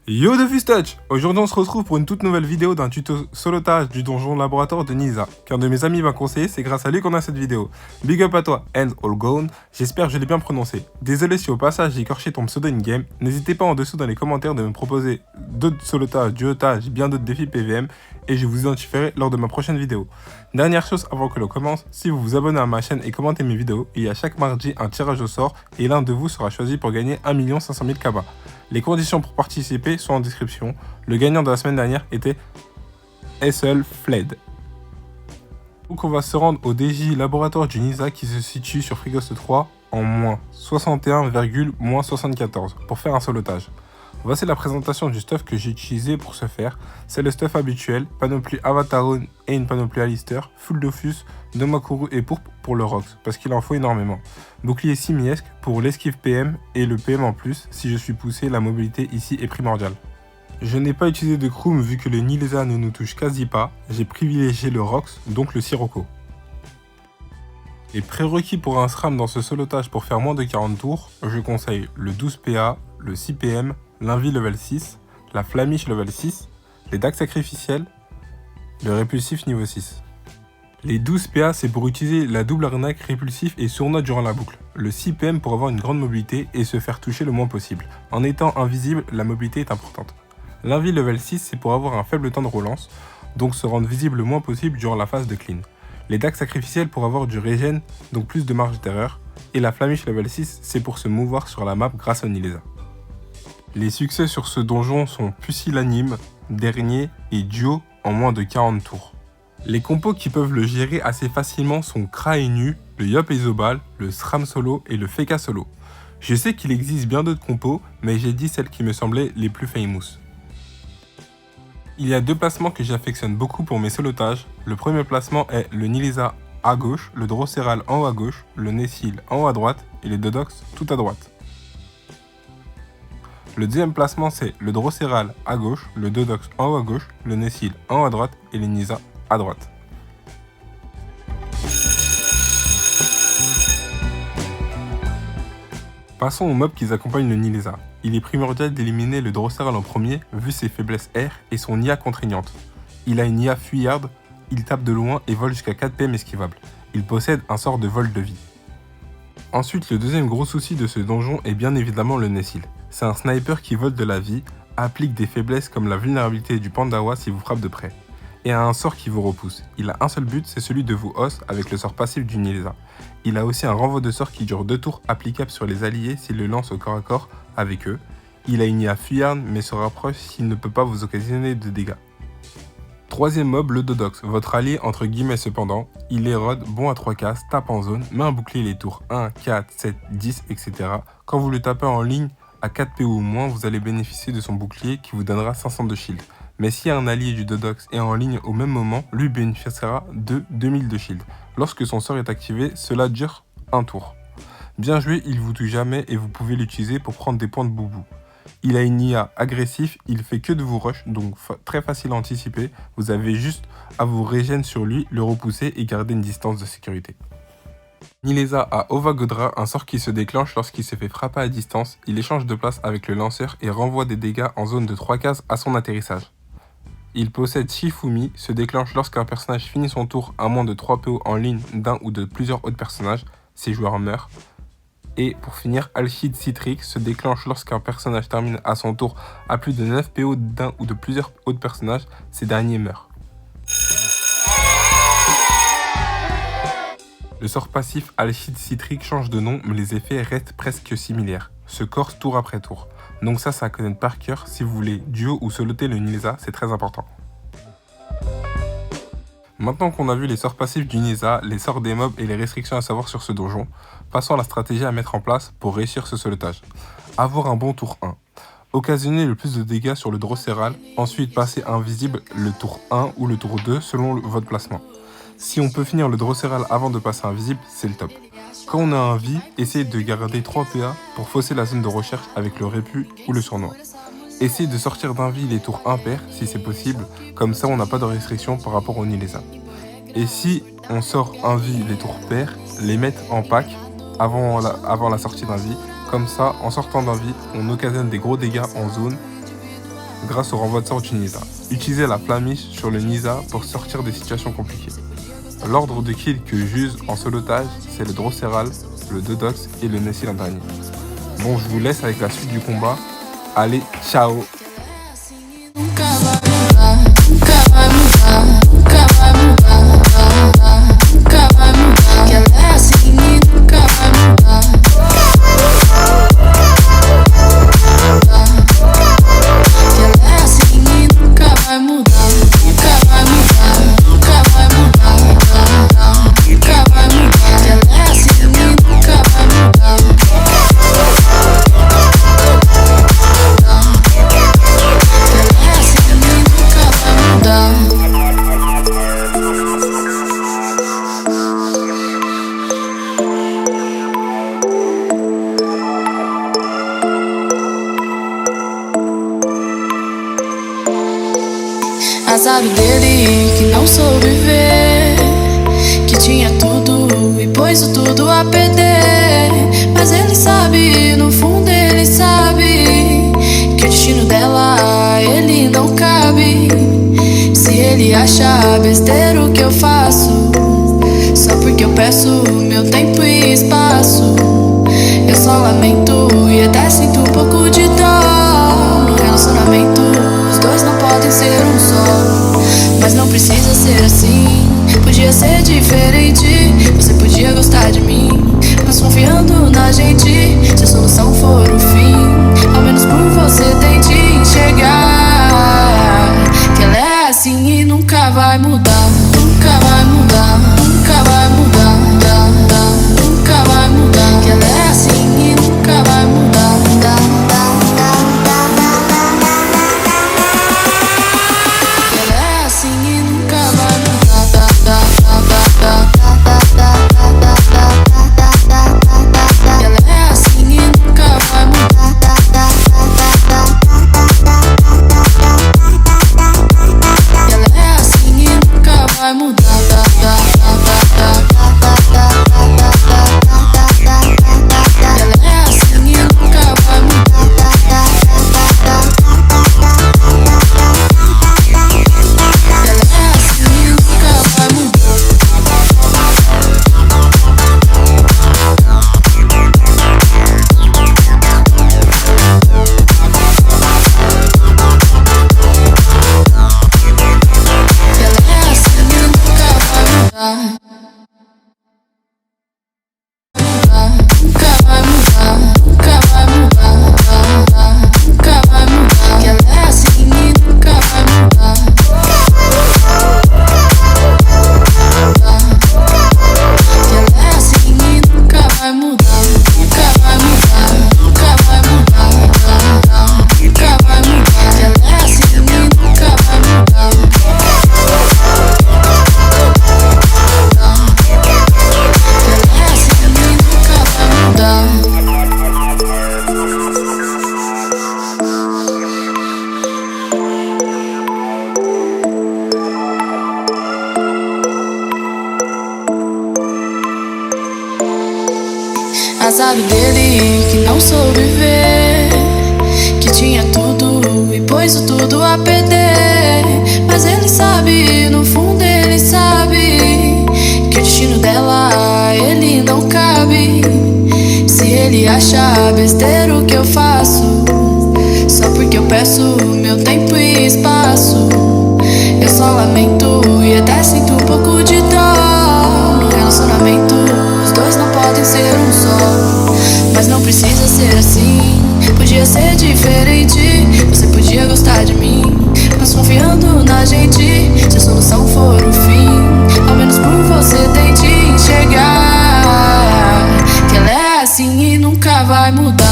Yo de Fustach! Aujourd'hui on se retrouve pour une toute nouvelle vidéo d'un tuto solotage du donjon laboratoire de Nisa. Qu'un de mes amis m'a conseillé, c'est grâce à lui qu'on a cette vidéo. Big up à toi, End All Gone, j'espère que je l'ai bien prononcé. Désolé si au passage j'ai écorché ton pseudo in-game, n'hésitez pas en dessous dans les commentaires de me proposer d'autres solotages, duotages, bien d'autres défis PVM, et je vous identifierai lors de ma prochaine vidéo. Dernière chose avant que l'on commence, si vous vous abonnez à ma chaîne et commentez mes vidéos, il y a chaque mardi un tirage au sort, et l'un de vous sera choisi pour gagner 1 500 000 KBA. Les conditions pour participer sont en description. Le gagnant de la semaine dernière était Essel Fled. Donc on va se rendre au DJ laboratoire du Nisa qui se situe sur Frigost 3 en moins 61,74 pour faire un solotage. Voici la présentation du stuff que j'ai utilisé pour ce faire. C'est le stuff habituel, panoplie Avatarone et une panoplie Alistair, full Dofus, Domakuru et pourpre pour le Rox, parce qu'il en faut énormément. Bouclier simiesque pour l'esquive PM et le PM en plus, si je suis poussé, la mobilité ici est primordiale. Je n'ai pas utilisé de Kroom vu que le Nilesa ne nous touche quasi pas, j'ai privilégié le Rox, donc le Sirocco. Les prérequis pour un SRAM dans ce solotage pour faire moins de 40 tours, je conseille le 12 PA, le 6 PM, l'invie level 6, la flamiche level 6, les dagues sacrificielles, le répulsif niveau 6. Les 12 PA c'est pour utiliser la double arnaque répulsif et sournois durant la boucle. Le 6 PM pour avoir une grande mobilité et se faire toucher le moins possible. En étant invisible, la mobilité est importante. L'invie level 6 c'est pour avoir un faible temps de relance, donc se rendre visible le moins possible durant la phase de clean. Les dagues sacrificielles pour avoir du régène, donc plus de marge d'erreur. Et la flamiche level 6 c'est pour se mouvoir sur la map grâce au Nilesa. Les succès sur ce donjon sont pusillanime, dernier et duo en moins de 40 tours. Les compos qui peuvent le gérer assez facilement sont Kra et Nu, le Yop et Zobal, le Sram solo et le Feka solo. Je sais qu'il existe bien d'autres compos, mais j'ai dit celles qui me semblaient les plus famous. Il y a deux placements que j'affectionne beaucoup pour mes solotages. Le premier placement est le Nilesa à gauche, le Drosseral en haut à gauche, le Nessil en haut à droite et les Dodox tout à droite. Le deuxième placement c'est le Drosseral à gauche, le Dodox en haut à gauche, le Nessil en haut à droite et les Nisa à droite. Passons aux mobs qui accompagnent le Nilesa. Il est primordial d'éliminer le Drosseral en premier vu ses faiblesses R et son IA contraignante. Il a une IA fuyarde, il tape de loin et vole jusqu'à 4 PM esquivable. Il possède un sort de vol de vie. Ensuite, le deuxième gros souci de ce donjon est bien évidemment le Nessil. C'est un sniper qui vole de la vie, applique des faiblesses comme la vulnérabilité du Pandawa si vous frappe de près, et a un sort qui vous repousse. Il a un seul but, c'est celui de vous os avec le sort passif du Nilesa. Il a aussi un renvoi de sort qui dure 2 tours applicable sur les alliés s'il le lance au corps à corps avec eux. Il a une IA fuyarde mais se rapproche s'il ne peut pas vous occasionner de dégâts. Troisième mob, le Dodox, votre allié entre guillemets cependant, il érode, bon à 3 cases, tape en zone, met un bouclier les tours 1, 4, 7, 10, etc. Quand vous le tapez en ligne à 4 PO ou moins, vous allez bénéficier de son bouclier qui vous donnera 500 de shield. Mais si un allié du Dodox est en ligne au même moment, lui bénéficiera de 2000 de shield. Lorsque son sort est activé, cela dure un tour. Bien joué, il vous touche jamais et vous pouvez l'utiliser pour prendre des points de boubou. Il a une IA agressif, il fait que de vous rush, donc très facile à anticiper. Vous avez juste à vous régénérer sur lui, le repousser et garder une distance de sécurité. Nilesa a Ovagodra, un sort qui se déclenche lorsqu'il se fait frapper à distance. Il échange de place avec le lanceur et renvoie des dégâts en zone de 3 cases à son atterrissage. Il possède Shifumi, se déclenche lorsqu'un personnage finit son tour à moins de 3 PO en ligne d'un ou de plusieurs autres personnages, ces joueurs meurent. Et pour finir, Alchid Citrix se déclenche lorsqu'un personnage termine à son tour à plus de 9 PO d'un ou de plusieurs autres personnages, ces derniers meurent. Le sort passif Alchid Citrix change de nom mais les effets restent presque similaires, se corse tour après tour. Donc ça à connaître par cœur, si vous voulez duo ou soloter le Nilesa, c'est très important. Maintenant qu'on a vu les sorts passifs du Nilesa, les sorts des mobs et les restrictions à savoir sur ce donjon, passons à la stratégie à mettre en place pour réussir ce solotage. Avoir un bon tour 1. Occasionner le plus de dégâts sur le Drosseral, ensuite passer invisible le tour 1 ou le tour 2 selon votre placement. Si on peut finir le Drosseral avant de passer invisible, c'est le top. Quand on a un vie, essayez de garder 3 PA pour fausser la zone de recherche avec le répu ou le surnois. Essayez de sortir d'un vie les tours impairs si c'est possible, comme ça on n'a pas de restriction par rapport au Nilesa. Et si on sort un vie les tours pairs, les mettre en pack avant la sortie d'un vie, comme ça en sortant d'un vie, on occasionne des gros dégâts en zone grâce au renvoi de sorte du Nisa. Utilisez la flamiche sur le Nisa pour sortir des situations compliquées. L'ordre de kill que j'use en solotage, c'est le Drosseral, le Dodox et le Nessil en dernier. Bon, je vous laisse avec la suite du combat. Allez, ciao! Azar dele que não soube ver que tinha tudo e pôs o tudo a perder. Mas ele sabe, no fundo ele sabe que o destino dela ele não cabe. Se ele acha besteira o que eu faço, só porque eu peço meu tempo e espaço, eu só lamento e até sinto um pouco de dor. No relacionamento os dois não podem ser um só, mas não precisa ser assim. Podia ser diferente, você podia gostar de mim, mas confiando na gente, se a solução for o fim, ao menos por você tente enxergar que ela é assim e nunca vai mudar. Nunca vai mudar, nunca vai mudar, nunca vai mudar. Que ela é assim e nunca vai mudar. Azar dele que não soube ver que tinha tudo e pôs o tudo a perder. Mas ele sabe, no fundo ele sabe que o destino dela ele não cabe. Se ele acha besteira o que eu faço, só porque eu peço meu tempo e espaço, eu só lamento e até sinto um pouco de dor. No relacionamento os dois não podem ser um só, mas não precisa ser assim. Podia ser diferente, você podia gostar de mim, mas confiando na gente, se a solução for o fim, ao menos por você tente enxergar que ela é assim e nunca vai mudar.